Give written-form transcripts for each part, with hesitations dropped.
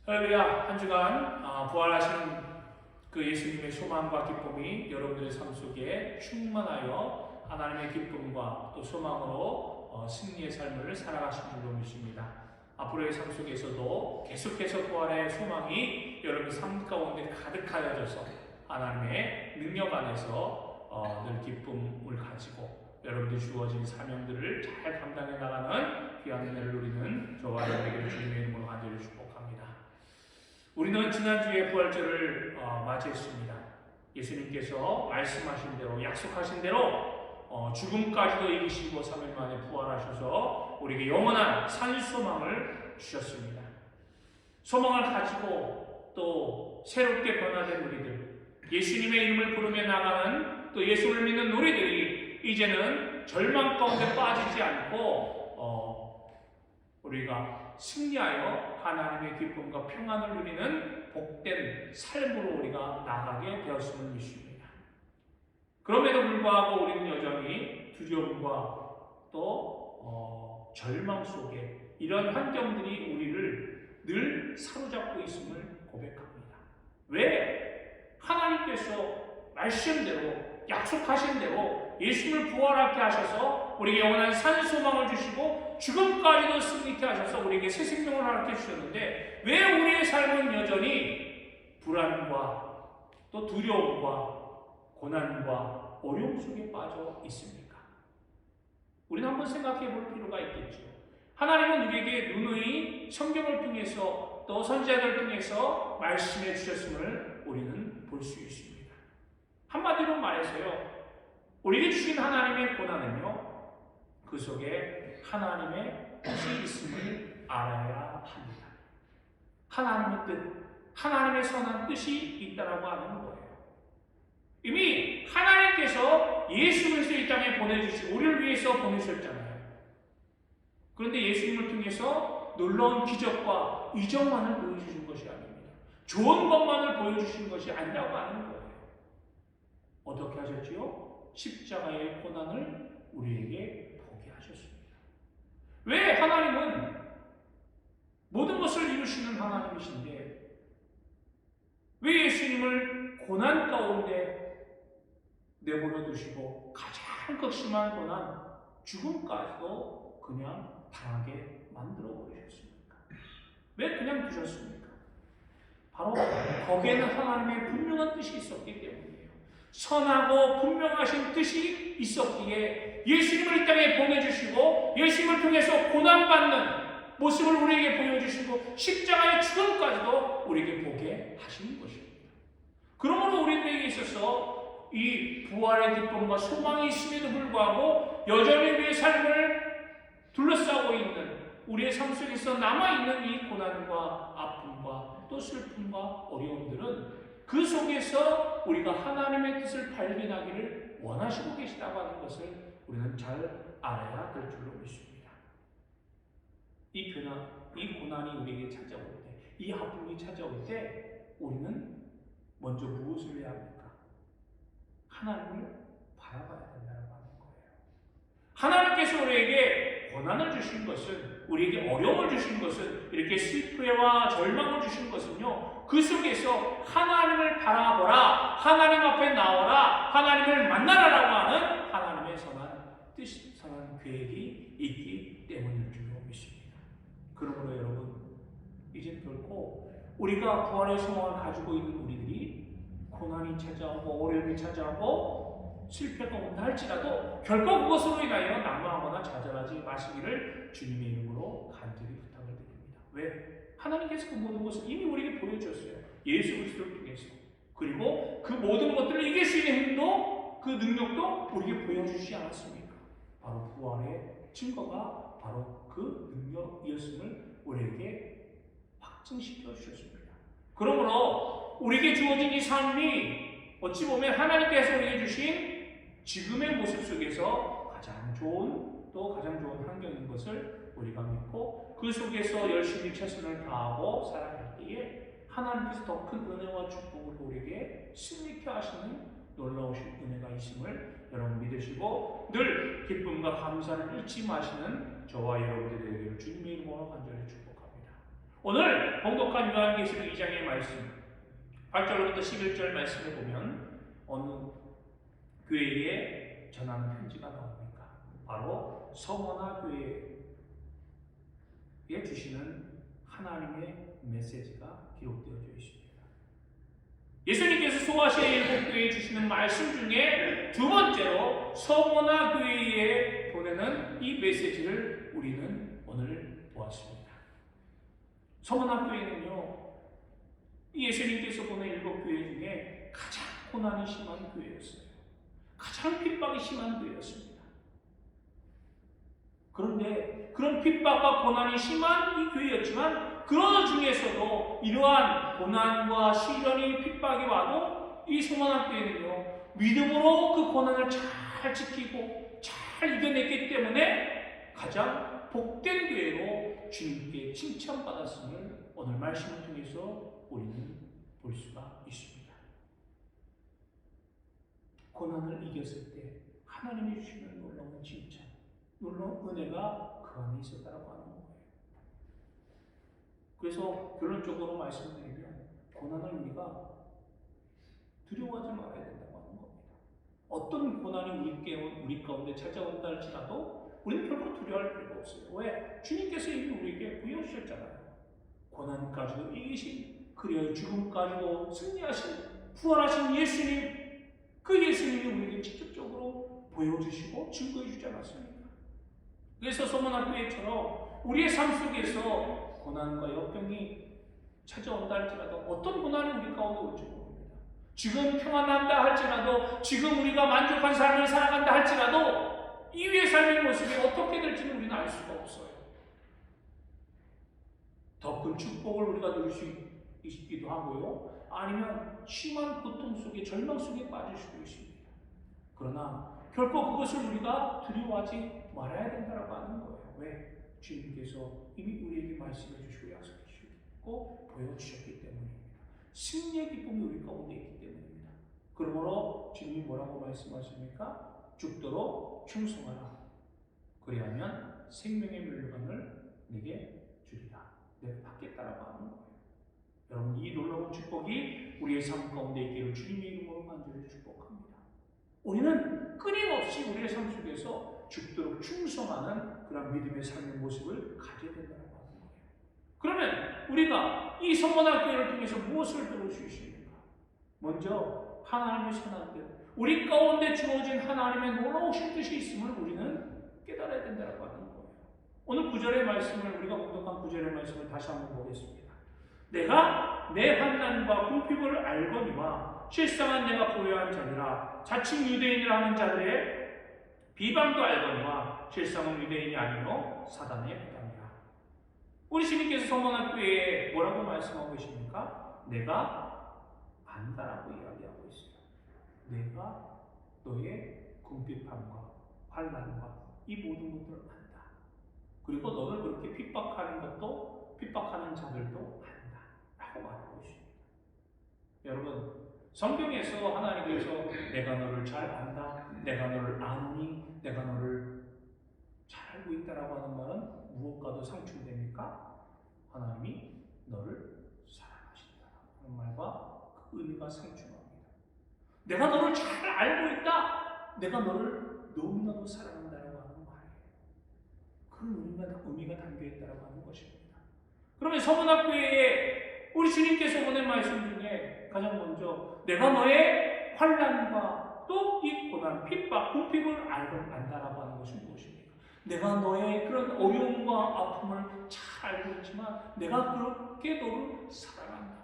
할렐루야. 한 주간 부활하신 그 예수님의 소망과 기쁨이 여러분들의 삶 속에 충만하여 하나님의 기쁨과 또 소망으로 승리의 삶을 살아가신 줄로 믿습니다. 앞으로의 삶 속에서도 계속해서 부활의 소망이 여러분 삶 가운데 가득하여져서 하나님의 능력 안에서 늘 기쁨을 가지고 여러분들이 주어진 사명들을 잘 감당해 나가는 귀한 은혜를 누리는 저와 여러분에게 주님의 이름으로 간절히 축복합니다. 우리는 지난주에 부활절을 맞이했습니다. 예수님께서 말씀하신 대로, 약속하신 대로 죽음까지도 이기시고 3일 만에 부활하셔서 우리에게 영원한 산소망을 주셨습니다. 소망을 가지고 또 새롭게 변화된 우리들, 예수님의 이름을 부르며 나가는 또 예수를 믿는 우리들이 이제는 절망 가운데 빠지지 않고 우리가 승리하여 하나님의 기쁨과 평안을 누리는 복된 삶으로 우리가 나가게 되었음을 믿습니다. 그럼에도 불구하고 우리는 여전히 두려움과 또 절망 속에 이런 환경들이 우리를 늘 사로잡고 있음을 고백합니다. 왜? 하나님께서 말씀대로 약속하신 대로 예수님을 부활하게 하셔서 우리에게 영원한 산소망을 주시고 죽음까지도 승리케 하셔서 우리에게 새 생명을 허락해 주셨는데 왜 우리의 삶은 여전히 불안과 또 두려움과 고난과 어려움 속에 빠져 있습니까? 우리는 한번 생각해 볼 필요가 있겠죠. 하나님은 우리에게 누누이 성경을 통해서 또 선지자들을 통해서 말씀해 주셨음을 우리는 볼 수 있습니다. 한마디로 말해서요, 우리에게 주신 하나님의 고난은요, 그 속에 하나님의 뜻이 있음을 알아야 합니다. 하나님의 뜻, 하나님의 선한 뜻이 있다라고 하는 거예요. 이미 하나님께서 예수 그리스도 이 땅에 보내주시고 우리를 위해서 보내셨잖아요. 그런데 예수님을 통해서 놀라운 기적과 이적만을 보여주신 것이 아닙니다. 좋은 것만을 보여주신 것이 아니라고 하는 거예요. 어떻게 하셨지요? 십자가의 고난을 우리에게 보게 하셨습니다. 왜? 하나님은 모든 것을 이루시는 하나님이신데 왜 예수님을 고난 가운데 내버려 두시고 가장 극심한 고난, 죽음까지도 그냥 당하게 만들어 버리셨습니까? 왜 그냥 두셨습니까? 바로 거기에는 하나님의 분명한 뜻이 있었기 때문이에요. 선하고 분명하신 뜻이 있었기에 예수님을 이 땅에 보내주시고 예수님을 통해서 고난받는 모습을 우리에게 보여주시고 십자가의 죽음까지도 우리에게 보게 하시는 것입니다. 그러므로 우리들에게 있어서 이 부활의 기쁨과 소망이 있음에도 불구하고 여전히 우리의 삶을 둘러싸고 있는 우리의 삶 속에서 남아있는 이 고난과 아픔과 또 슬픔과 어려움들은 그 속에서 우리가 하나님의 뜻을 발견하기를 원하시고 계시다고 하는 것을 우리는 잘 알아야 될 줄로 믿습니다. 이 고난이 우리에게 찾아올 때, 이 아픔이 찾아올 때 우리는 먼저 무엇을 해야 합니까? 하나님을 바라봐야 된다고 하는 거예요. 하나님께서 우리에게 고난을 주신 것은, 우리에게 어려움을 주신 것은, 이렇게 슬픔과 절망을 주신 것은요, 그 속에서 하나님을 바라보라, 하나님 앞에 나오라, 하나님을 만나라라고 하는 하나님의 선한 뜻, 선한 계획이 있기 때문일 줄로 믿습니다. 그러므로 여러분, 이제 결코 우리가 부활의 소망을 가지고 있는 우리들이 고난이 찾아오고 어려움이 찾아오고 실패가 온다 할지라도 결코 그것으로 인하여 낙망하거나 좌절하지 마시기를 주님의 이름으로 간절히 부탁을 드립니다. 왜? 하나님께서 그 모든 것을 이미 우리에게 보여주셨어요. 예수 그리스도를 통해서. 그리고 그 모든 것들을 이길 수 있는 힘도 그 능력도 우리에게 보여주시지 않았습니까? 바로 부활의 증거가 바로 그 능력이었음을 우리에게 확증시켜 주셨습니다. 그러므로 우리에게 주어진 이 삶이 어찌 보면 하나님께서 우리에게 주신 지금의 모습 속에서 가장 좋은 또 가장 좋은 환경인 것을 우리가 믿고 그 속에서 열심히 최선을 다하고 살아갈 때에 하나님께서 더 큰 은혜와 축복을 우리에게 승리케 하시는 놀라우신 은혜가 있음을 여러분 믿으시고 늘 기쁨과 감사를 잃지 마시는 저와 여러분들에게 주님의 이름으로 간절히 축복합니다. 오늘 봉독한 요한계시록 2장의 말씀 8절부터 11절 말씀을 보면 어느 교회에 전하는 편지가 나옵니까? 바로 서머나 교회에 주시는 하나님의 메시지가 기록되어져 있습니다. 예수님께서 소아시아 일곱 교회에 주시는 말씀 중에 두 번째로 서머나 교회에 보내는 이 메시지를 우리는 오늘 보았습니다. 서머나 교회는요, 예수님께서 보낸 일곱 교회 중에 가장 고난이 심한 교회였어요. 가장 핍박이 심한 교회였습니다. 그런데 그런 핍박과 고난이 심한 이 교회였지만 그 중에서도 이러한 고난과 시련이 핍박이 와도 이 서머나 교회는요, 믿음으로 그 고난을 잘 지키고 잘 이겨냈기 때문에 가장 복된 교회로 주님께 칭찬받았음을 오늘 말씀을 통해서 우리는 볼 수가 있습니다. 고난을 이겼을 때 하나님이 주시는 놀라운 칭찬, 놀라운 은혜가 그 안에 있었다고 하는 거예요. 그래서 결론적으로 말씀드리면 고난을 우리가 두려워하지 말아야 된다고 하는 겁니다. 어떤 고난이 우리 가운데 찾아온다 할지라도 우리는 결코 두려워할 필요가 없어요. 왜? 주님께서 이미 우리에게 부여주셨잖아요. 고난까지도 이기신, 그리하여 죽음까지도 승리하신, 부활하신 예수님, 그 예수님이 우리에게 직접적으로 보여주시고 증거해주지 않았습니까? 그래서 서머나 교회처럼 우리의 삶 속에서 고난과 역경이 찾아온다 할지라도 어떤 고난이 우리 가운데 올지 모릅니다. 지금 평안한다 할지라도, 지금 우리가 만족한 삶을 살아간다 할지라도 이 위의 삶의 모습이 어떻게 될지는 우리는 알 수가 없어요. 더 큰 축복을 우리가 누릴 수 있기도 하고요, 아니면 심한 고통 속에, 절망 속에 빠질 수도 있습니다. 그러나 결코 그것을 우리가 두려워하지 말아야 된다고 하는 거예요. 왜? 주님께서 이미 우리에게 말씀해 주시고 약속해 주시고 보여주셨기 때문입니다. 승리의 기쁨이 우리 가운데 있기 때문입니다. 그러므로 주님이 뭐라고 말씀하십니까? 죽도록 충성하라. 그리하면 생명의 멸류관을 내게 주리라. 내가 받겠다라고 하는 거예요. 여러분, 이 놀라운 축복이 우리의 삶 가운데 있기를 주님의 이름으로 간절히 축복합니다. 우리는 끊임없이 우리의 삶 속에서 죽도록 충성하는 그런 믿음의 삶의 모습을 가져야 된다고 하는 거예요. 그러면 우리가 이 서머나 교회를 통해서 무엇을 배울 수 있습니까? 먼저 하나님의 선한 뜻, 우리 가운데 주어진 하나님의 놀라우신 뜻이 있음을 우리는 깨달아야 된다고 하는 거예요. 오늘 9절의 말씀을, 우리가 공독한 9절의 말씀을 다시 한번 보겠습니다. 내가 내 환난과 궁핍을 알거니와 실상은 내가 보유한 자니라. 자칭 유대인이라 하는 자들의 비방도 알거니와 실상은 유대인이 아니요 사단의 회당이라. 우리 주님께서 서머나 교회에 뭐라고 말씀하고 계십니까? 내가 안다라고 이야기하고 있어요. 내가 너의 궁핍함과 환난과 이 모든 것들을 안다. 그리고 너를 그렇게 핍박하는 것도, 핍박하는 자들도 안다 라고 말하고 있습니다. 여러분, 성경에서 하나님께서 내가 너를 잘 안다, 내가 너를 아노니, 내가 너를 잘 알고 있다라고 하는 말은 무엇과도 상충됩니까? 하나님이 너를 사랑하신다라는 말과 그 의미가 상충합니다. 내가 너를 잘 알고 있다, 내가 너를 너무나도 사랑한다라고 하는 말이에요. 그런 의미가 담겨있다라고 하는 것입니다. 그러면 서문학교에 우리 주님께서 보낸 말씀 중에 가장 먼저 내가 너의 환난과 또 이 고난, 핍박, 궁핍을 안다라고 하는 것이 무엇입니까? 내가 너의 그런 어려움과 아픔을 잘 알고 있지만 내가 그렇게 너를 사랑한다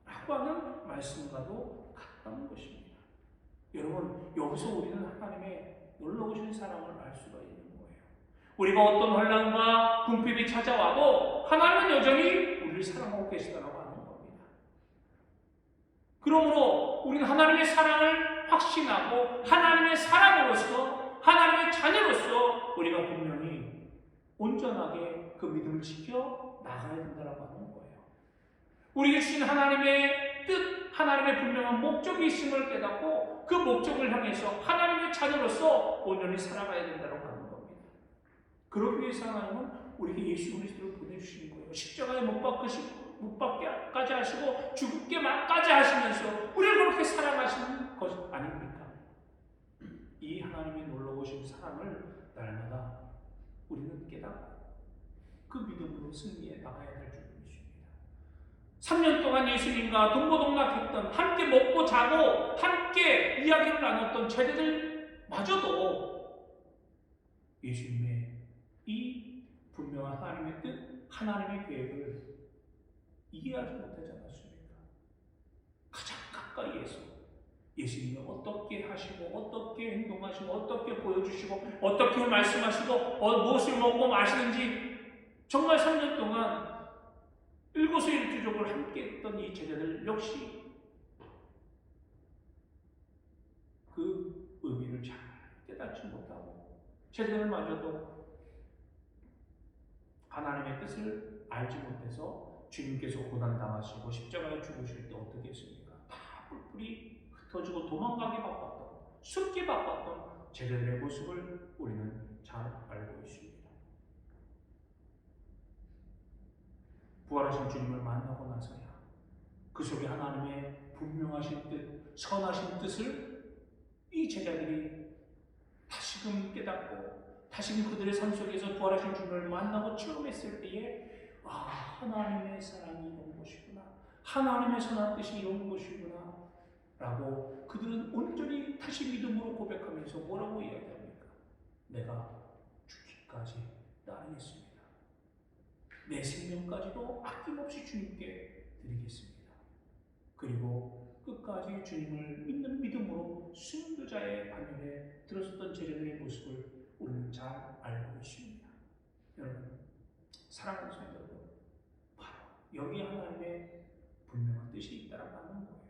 라고 하는 말씀과도 같다는 것입니다. 여러분, 여기서 우리는 하나님의 놀라우신 사랑을 알 수가 있는 거예요. 우리가 어떤 환난과 궁핍이 찾아와도 하나님은 여전히 우리를 사랑하고 계시다라고 하는 겁니다. 그러므로 우리는 하나님의 사랑을 확신하고 하나님의 사람으로서, 하나님의 자녀로서 우리가 분명히 온전하게 그 믿음을 지켜 나가야 된다라고 하는 거예요. 우리에게 주신 하나님의 뜻, 하나님의 분명한 목적이 있음을 깨닫고 그 목적을 향해서 하나님의 자녀로서 온전히 살아가야 된다고 하는 겁니다. 그러기 위해서 하나님은 우리에게 예수 그리스도를 보내주신 거예요. 십자가에 못 박히시고 못 박게까지 하시고 죽게까지 하시면서 우리를 그렇게 사랑하시는 것 아닙니까? 이 하나님의 놀라우신 사랑을 날마다 우리는 깨닫고 그 믿음으로 승리해 나가야 될 줄 믿습니다. 3년 동안 예수님과 동고동락했던, 함께 먹고 자고 함께 이야기를 나눴던 제자들마저도 예수님의 이 분명한 하나님의 뜻, 하나님의 계획을 이해하지 못하지 않았습니까? 가장 가까이에서 예수님이 어떻게 하시고 어떻게 행동하시고 어떻게 보여주시고 어떻게 말씀하시고 무엇을 먹고 마시는지 정말 3년 동안 일거수일투족을 함께 했던 이 제자들 역시 그 의미를 잘 깨닫지 못하고 제자들마저도 하나님의 뜻을 알지 못해서 주님께서 고난당하시고 십자가에 죽으실 때 어떻게 했습니까? 다 뿔뿔이 흩어지고 도망가게 바빴던, 숨게 바빴던 제자들의 모습을 우리는 잘 알고 있습니다. 부활하신 주님을 만나고 나서야 그 속에 하나님의 분명하신 뜻, 선하신 뜻을 이 제자들이 다시금 깨닫고 다시금 그들의 삶 속에서 부활하신 주님을 만나고 체험했을 때에 하나님의 사랑이 이런 것이구나, 하나님의 선한 뜻이 이런 것이구나 라고 그들은 온전히 다시 믿음으로 고백하면서 뭐라고 이야기합니까? 내가 죽기까지 따르겠습니다. 내 생명까지도 아낌없이 주님께 드리겠습니다. 그리고 끝까지 주님을 믿는 믿음으로 순교자의 반열에 들어섰던 제자들의 모습을 우리는 잘 알고 있습니다. 여러분, 사랑하는 성도 여러분, 바로 여기 하나님의 분명한 뜻이 있다라고 하는 거예요.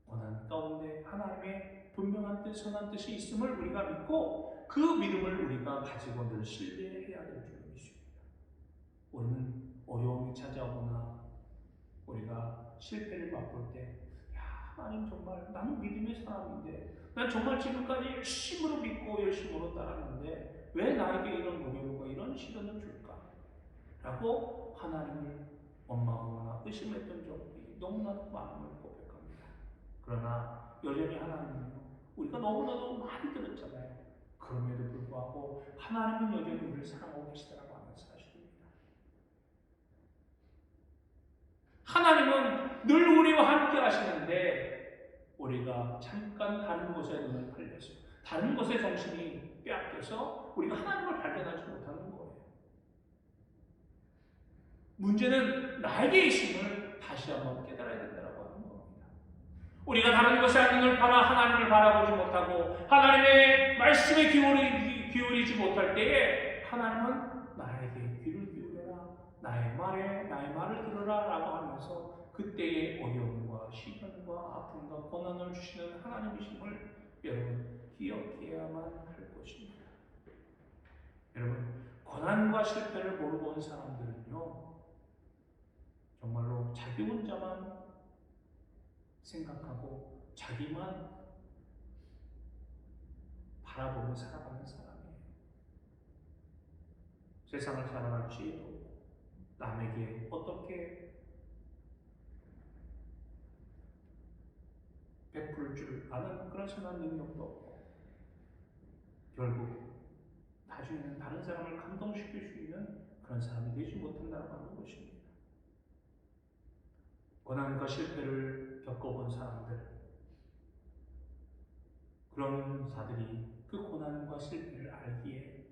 고난 가운데 하나님의 분명한 뜻, 선한 뜻이 있음을 우리가 믿고 그 믿음을 우리가 가지고 늘 신뢰해야 될 줄 믿습니다. 우리는 어려움이 찾아오거나 우리가 실패를 맛볼 때 하나님 정말 나는 믿음의 사람인데 난 정말 지금까지 열심으로 믿고 열심으로 따랐는데 왜 나에게 이런 어려움과 이런 시련을 줄까? 라고 하나님을 원망하거나 의심했던 적이 너무나도 많음을 고백합니다. 그러나 여전히 하나님은요, 우리가 너무나도 많이 들었잖아요. 그럼에도 불구하고 하나님은 여전히 우리를 사랑하고 계시다라고 하는 사실입니다. 하나님은 늘 우리와 함께 하시는데 우리가 잠깐 다른 곳에 눈을 팔려서 다른 곳에 정신이 빼앗겨서 우리가 하나님을 발견하지 못하는 거예요. 문제는 나에게 있음을 다시 한번 깨달아야 된다고 하는 겁니다. 우리가 다른 곳에 눈을 팔아 하나님을 바라보지 못하고 하나님의 말씀에 기울이지 못할 때에 하나님은 나에게 귀를 기울여라, 나의 말을 들어라 라고 하면서 그때의 어려움과 시련과 아픔과 고난을 주시는 하나님이심을 여러분 기억해야만 할 것입니다. 여러분, 고난과 실패를 모르고 온 사람들은요, 정말로 자기 혼자만 생각하고 자기만 바라보며 살아가는 사람이에요. 세상을 살아갈지에도 남에게 어떻게 베풀 줄 아는 그런 선한 능력도 없고 결국 나중에는 다른 사람을 감동시킬 수 있는 그런 사람이 되지 못한다고 하는 것입니다. 고난과 실패를 겪어본 사람들, 그런 자들이 그 고난과 실패를 알기에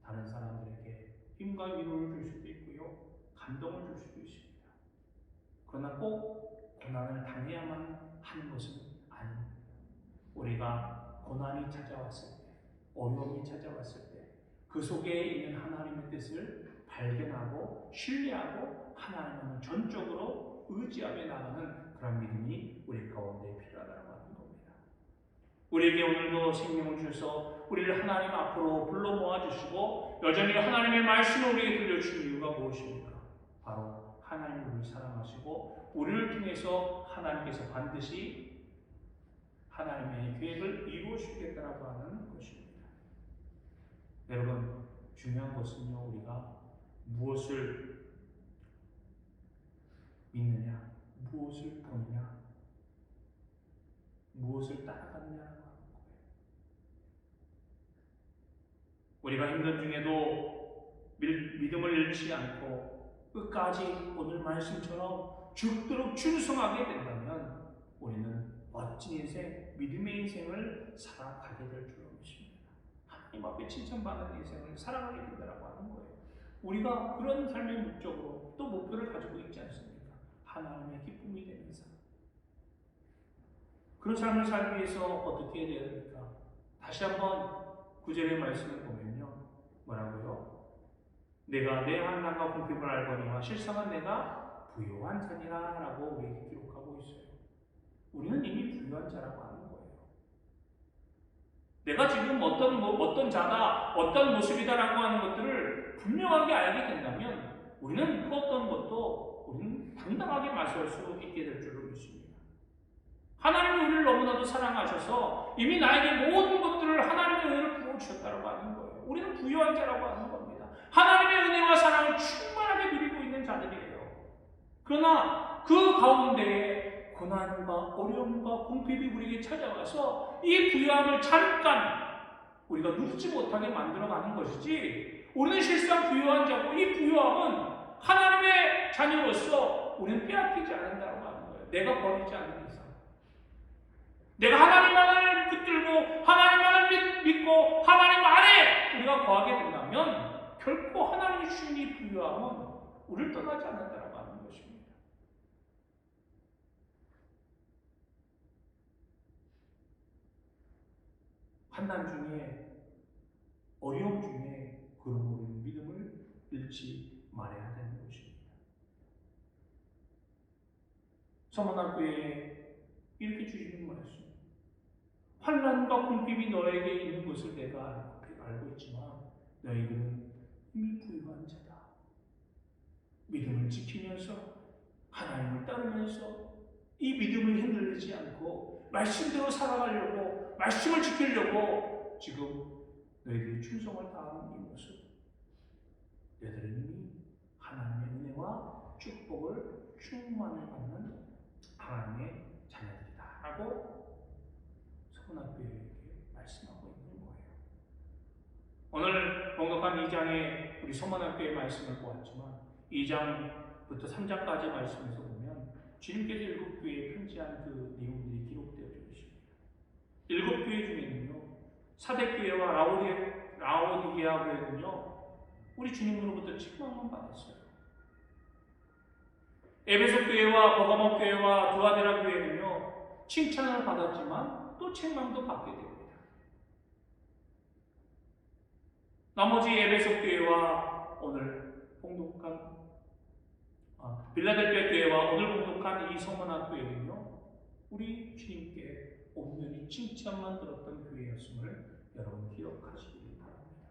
다른 사람들에게 힘과 위로를 줄 수도 있고요, 감동을 줄 수도 있습니다. 그러나 꼭 고난을 당해야만 하는 것은 아닙니다. 우리가 고난이 찾아왔을 때, 어려움이 찾아왔을 때 그 속에 있는 하나님의 뜻을 발견하고 신뢰하고 하나님을 전적으로 의지하며 나가는 그런 믿음이 우리 가운데 필요하다고 하는 겁니다. 우리에게 오늘도 생명을 주셔서 우리를 하나님 앞으로 불러 모아주시고 여전히 하나님의 말씀을 우리에게 들려주신 이유가 무엇입니까? 바로 하나님을 우리를 사랑하시고 우리를 통해서 하나님께서 반드시 하나님의 계획을 이루어주시겠다라고 하는 것입니다. 여러분, 중요한 것은요, 우리가 무엇을 믿느냐? 무엇을 보느냐? 무엇을 따라가느냐라고 하는 거예요. 우리가 힘든 중에도 믿음을 잃지 않고 끝까지 오늘 말씀처럼 죽도록 충성하게 된다면 우리는 멋진 인생, 믿음의 인생을 살아가게 될 줄 믿습니다. 하나님 앞에 칭찬받는 인생을 살아가게 된다고 하는 거예요. 우리가 그런 삶의 목적으로 또 목표를 가지고 있지 않습니까? 하나님의 기쁨이 되는 삶. 그런 삶을 살기 위해서 어떻게 해야 됩니까? 다시 한번 구절의 말씀을 보면요. 뭐라고요? 내가 내 환난과 궁핍을 알거니와 실상은 내가 부요한 자니라 라고 우리에게 기록하고 있어요. 우리는 이미 부요한 자라고 하는 거예요. 내가 지금 어떤 자다, 어떤 모습이다라고 하는 것들을 분명하게 알게 된다면 우리는 그 어떤 것도 우리는 당당하게 맞설 수 있게 될 줄로 믿습니다. 하나님이 우리를 너무나도 사랑하셔서 이미 나에게 모든 것들을 하나님의 은혜를 부어주셨다고 하는 거예요. 우리는 부요한 자라고 하는 겁니다. 하나님의 은혜와 사랑을 충만하게 누리고 있는 자들이에요. 그러나 그 가운데에 고난과 어려움과 궁핍이 우리에게 찾아와서 이 부요함을 잠깐 우리가 누리지 못하게 만들어가는 것이지, 우리는 실상 부요한 자고 이 부요함은 하나님의 자녀로서 우리는 빼앗기지 않는다고 하는 거예요. 내가 버리지 않는 이상. 내가 하나님만을 붙들고 하나님만을 믿고 하나님 안에 우리가 거하게 된다면 결코 하나님이 주신 이 부요함은 우리를 떠나지 않는다고 하는 것입니다. 환난 중에, 어려움 중에 그런 우리는 믿음을 잃지 말아야 되는 것입니다. 서문학교에 이렇게 주시는 말씀. 환난과 궁핍이 너에게 있는 것을 내가 알고 있지만 너희들은 이미 부유한 자다. 믿음을 지키면서 하나님을 따르면서 이 믿음을 흔들리지 않고 말씀대로 살아가려고, 말씀을 지키려고 지금 너희들이 충성을 다하는 이 모습, 너희들은 이미 하나님의 은혜와 축복을 충만을 받는 하나님의 자녀들이다 라고 서문학교에게 말씀하고 있는 거예요. 오늘 봉독한 2장에 우리 서문학교의 말씀을 보았지만 2장부터 3장까지 말씀에서 보면 주님께서 7교회에 편지한 그 내용들이 기록되어져 있습니다. 7교회 중에는요, 사대교회와 라오디게아 교회는요, 우리 주님으로부터 책망만 받았어요. 에베소 교회와 버가모 교회와 두아데라 교회는요, 칭찬을 받았지만 또 책망도 받게 됩니다. 나머지 에베소 교회와 오늘 봉독한 빌라델피아 교회와 오늘 봉독한 이 서문학 교회는요, 우리 주님께 온전히 칭찬만 들었던 교회였음을 여러분 기억하시기 바랍니다.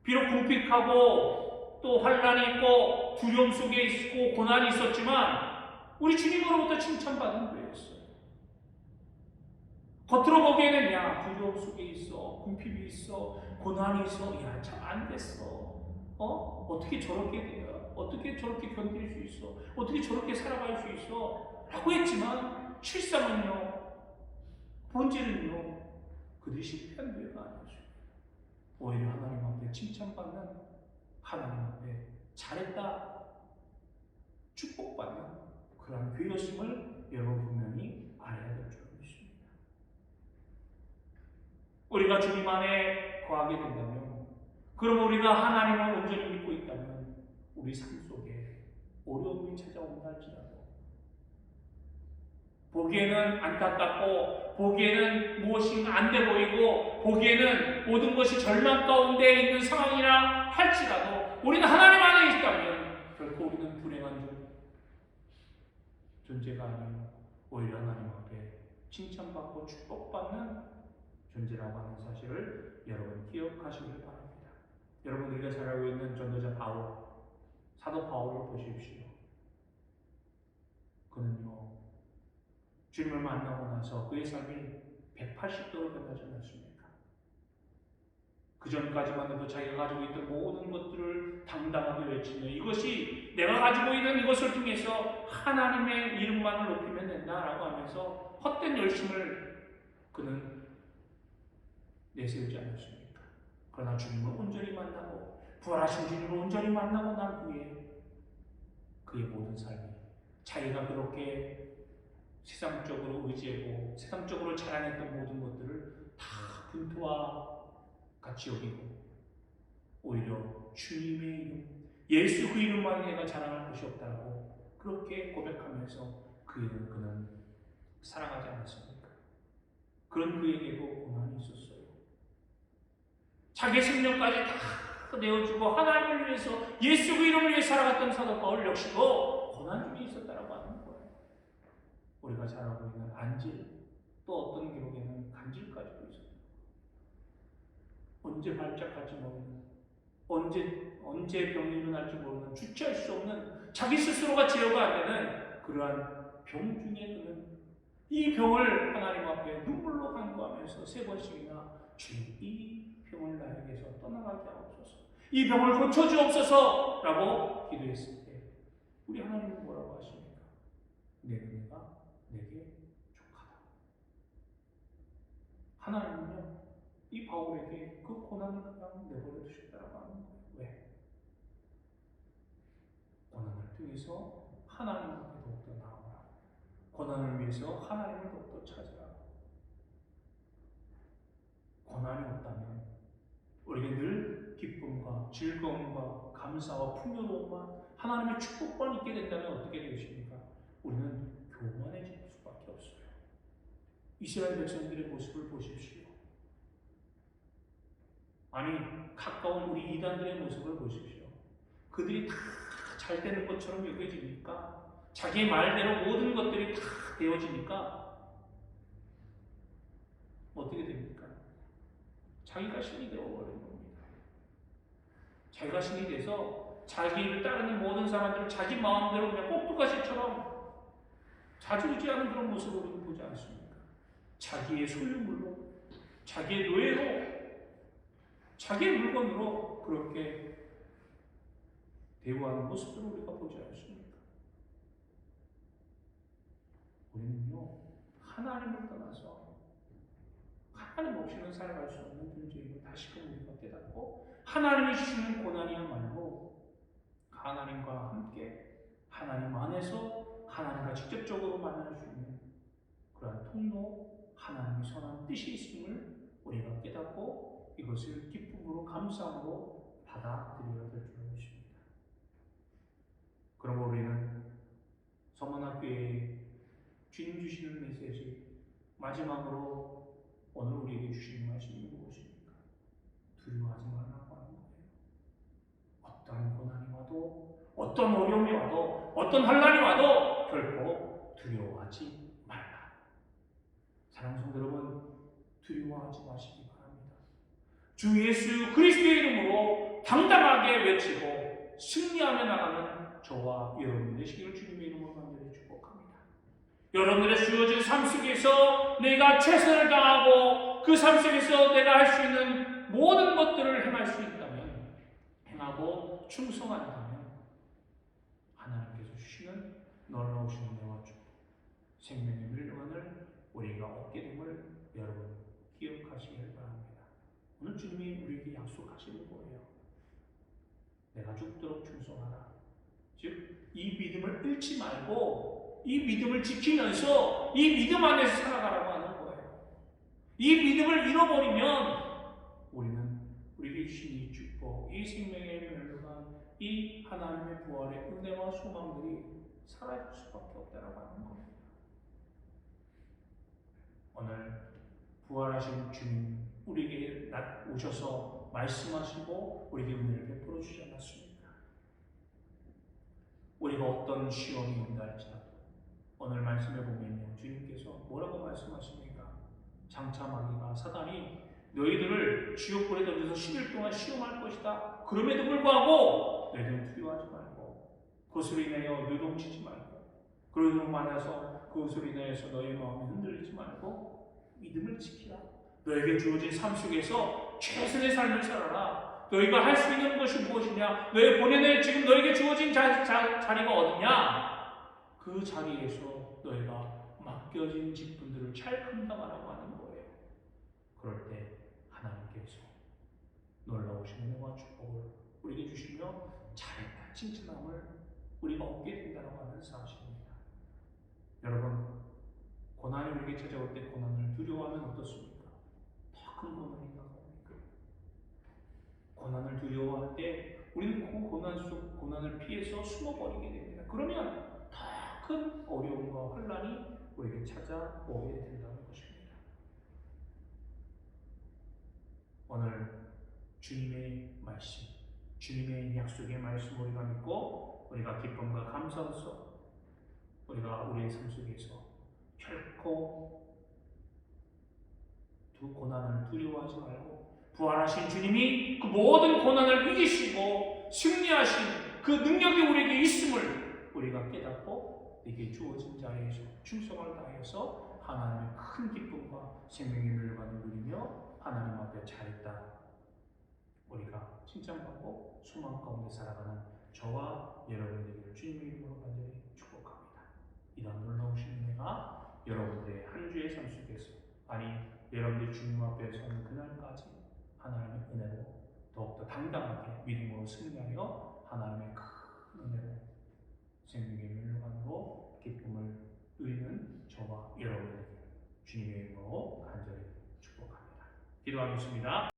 비록 궁핍하고 또 환난이 있고 두려움 속에 있고 고난이 있었지만 우리 주님으로부터 칭찬받은 교회였어요. 겉으로 보기에는 야, 두려움 속에 있어, 궁핍이 있어, 고난이 있어, 야, 참 안 됐어. 어떻게 저렇게 돼요? 어떻게 저렇게 견딜 수 있어? 어떻게 저렇게 살아갈 수 있어? 라고 했지만 실상은요, 본질은요, 그들이 실패한 교회가 아니었어요. 오히려 하나님 앞에 칭찬받는, 하나님 앞에 잘했다, 축복받는 그런 교회였음을 여러분 분명히 알아야 될 줄 믿습니다. 우리가 주님 안에 거하게 된다면, 그럼 우리가 하나님을 온전히 믿고 있다면 우리 삶 속에 어려움이 찾아온다 할지라도 보기에는 안타깝고 보기에는 무엇인가 안 돼 보이고 보기에는 모든 것이 절망 가운데 있는 상황이라 할지라도 우리는 하나님 안에 있다면 결코 우리는 불행한 존재가 아니고 오히려 하나님 앞에 칭찬받고 축복받는 존재라고 하는 사실을 여러분 기억하시길 바랍니다. 여러분, 우리가 잘 알고 있는 전도자 바울, 사도 바울을 보십시오. 그는요, 주님을 만나고 나서 그의 삶이 180도로 변하지 않았습니까? 그 전까지만 해도 자기가 가지고 있던 모든 것들을 당당하게 외치며 이것이 내가 가지고 있는 이것을 통해서 하나님의 이름만을 높이면 된다라고 하면서 헛된 열심을 그는 내세우지 않았습니까? 그러나 주님을 온전히 만나고 부활하신 주님을 온전히 만나고 난 후에 그의 모든 삶이 자기가 그렇게 세상적으로 의지하고 세상적으로 자랑했던 모든 것들을 다 분투와 같이 여기고 오히려 주님의 이름, 예수 그 이름만 내가 자랑할 것이 없다고 그렇게 고백하면서 그는 살아가지 않았습니까? 그런 그에게도 고난이 있었어요. 자기 생명까지 다 내어주고 하나님을 위해서 예수 그 이름을 위해 살아갔던 사도 바울 역시도 고난 중에 있었다라고 하는 거예요. 우리가 잘 알고 있는 안질, 또 어떤 기록에는 간질까지도 있었다. 언제 발작할지 모르는, 언제 병이 일어날지 모르는, 주체할 수 없는, 자기 스스로가 제어가 안 되는 그러한 병 중에 그는 이 병을 하나님 앞에 눈물로 간구하면서 3번씩이나 주님 이 병을 나에게서 떠나가게 하옵소서, 이 병을 고쳐주옵소서 라고 기도했을 때 우리 하나님은 뭐라고 하십니까? 내 은혜가 내게 족하다. 하나님은요 이 바울에게 그 고난을 그냥 내버려 두셨다라고 하는 거예요. 왜? 고난을 통해서 하나님 앞에 더욱더 나아가라. 고난을 위해서 하나님을 더욱더 찾으라. 고난이 없다면 우리가 늘 기쁨과 즐거움과 감사와 풍요로움만 하나님의 축복만 있게 된다면 어떻게 되십니까? 우리는 교만해질 수밖에 없어요. 이스라엘 백성들의 모습을 보십시오. 아니 가까운 우리 이단들의 모습을 보십시오. 그들이 다 잘 되는 것처럼 여겨지니까 자기의 말대로 모든 것들이 다 되어지니까 어떻게 됩니까? 자기가 신이 되어버리는 겁니다. 자기가 신이 돼서 자기를 따르는 모든 사람들을 자기 마음대로 그냥 꼭두가시처럼 자주지하는 그런 모습을 우리는 보지 않습니까? 자기의 소유물로, 자기의 노예로, 자기의 물건으로 그렇게 대우하는 모습들을 우리가 보지 않습니까? 우리는요 하나님을 떠나서 하나님 없이는 살아갈 수 없는 존재임을 다시금 우리가 깨닫고 하나님이 주시는 고난이야말로 하나님과 함께 하나님 안에서 하나님과 직접적으로 만날 수 있는 그러한 통로, 하나님의 선한 뜻이 있음을 우리가 깨닫고 이것을 기쁨으로 감사함으로 받아들여야 될 줄 믿습니다. 그러므로 우리는 서문학교에 주님 주시는 메시지 마지막으로 오늘 우리에게 주시는 말씀이 무엇입니까? 두려워하지 말라고 하는 거예요. 어떠한 고난이 와도, 어떤 어려움이 와도, 어떤 환난이 와도 결코 두려워하지 말라. 사랑하는 성도 여러분, 두려워하지 마시기 바랍니다. 주 예수 그리스도의 이름으로 당당하게 외치고 승리하며 나가는 저와 여러분 되시기를 주님의 이름으로 간절히 축복합니다. 여러분들의 주어진 삶 속에서 내가 최선을 다하고 그 삶 속에서 내가 할 수 있는 모든 것들을 행할 수 있다면, 행하고 충성한다면 하나님께서 주시는 놀라우신 은혜와 축복, 생명의 멸망을 우리가 얻게 됨을 여러분 기억하시길 바랍니다. 오늘 주님이 우리에게 약속하시는 거예요. 내가 죽도록 충성하라. 즉 이 믿음을 잃지 말고 이 믿음을 지키면서 이 믿음 안에서 살아가라고 하는 거예요. 이 믿음을 잃어버리면 우리는 우리에게 주신 이 축복, 이 생명의 멸류관, 이 하나님의 부활의 은혜와 소망들이 사라질 수밖에 없다라고 하는 겁니다. 오늘 부활하신 주님 우리에게 오셔서 말씀하시고 우리에게 은혜를 베풀어 주지 않았습니까? 우리가 어떤 시험이 온다 할지라도 오늘 말씀에 보면요, 주님께서 뭐라고 말씀하십니까? 장차 마귀가 사단이 너희들을 지옥불에 던져서 10일 동안 시험할 것이다. 그럼에도 불구하고 너희들은 두려워하지 말고 그것으로 인하여 요동치지 말고 그러므로 만나서 그것으로 인하여서 너희 마음이 흔들리지 말고 믿음을 지키라. 너에게 주어진 삶 속에서 최선의 삶을 살아라. 너희가 할 수 있는 것이 무엇이냐? 너희 본연의 지금 너에게 주어진 자리가 어디냐? 그 자리에서 너희가 맡겨진 직분들을 잘 감당하라고 하는 거예요. 그럴 때 하나님께서 놀라우신 은혜와 축복을 우리에게 주시며 잘했다 칭찬함을 우리가 얻게 된다고 하는 사실입니다. 여러분, 고난이 우리에게 찾아올 때 고난을 두려워하면 어떻습니까? 더 큰 고난이 다가옵니까? 고난을 두려워할 때 우리는 그 고난을 피해서 숨어버리게 됩니다. 그러면 더 큰 어려움과 혼란이 우리에게 찾아오게 된다는 것입니다. 오늘 주님의 말씀, 주님의 약속의 말씀 우리가 믿고 우리가 기쁨과 감사로서 우리가 우리의 삶 속에서 결코 두 고난을 두려워하지 말고 부활하신 주님이 그 모든 고난을 이기시고 승리하신 그 능력이 우리에게 있음을 우리가 깨닫고 내게 주어진 자리에서 충성을 다해서 하나님의 큰 기쁨과 생명의 멸관을 누리며 하나님 앞에 잘했다 우리가 칭찬받고 소망 가운데 살아가는 저와 여러분이 되기를 주님의 이름으로 간절히 축복합니다. 이런 놀라우신 은혜가 여러분들의 한 주의 삶 속에서 여러분들이 주님 앞에 서는 그날까지 하나님의 은혜로 더욱더 당당하게 믿음으로 승리하여 하나님의 큰 은혜로 생명의 멸관으로 기쁨을 누리는 저와 여러분에게 주님의 이름으로 간절히 축복합니다. 기도하겠습니다.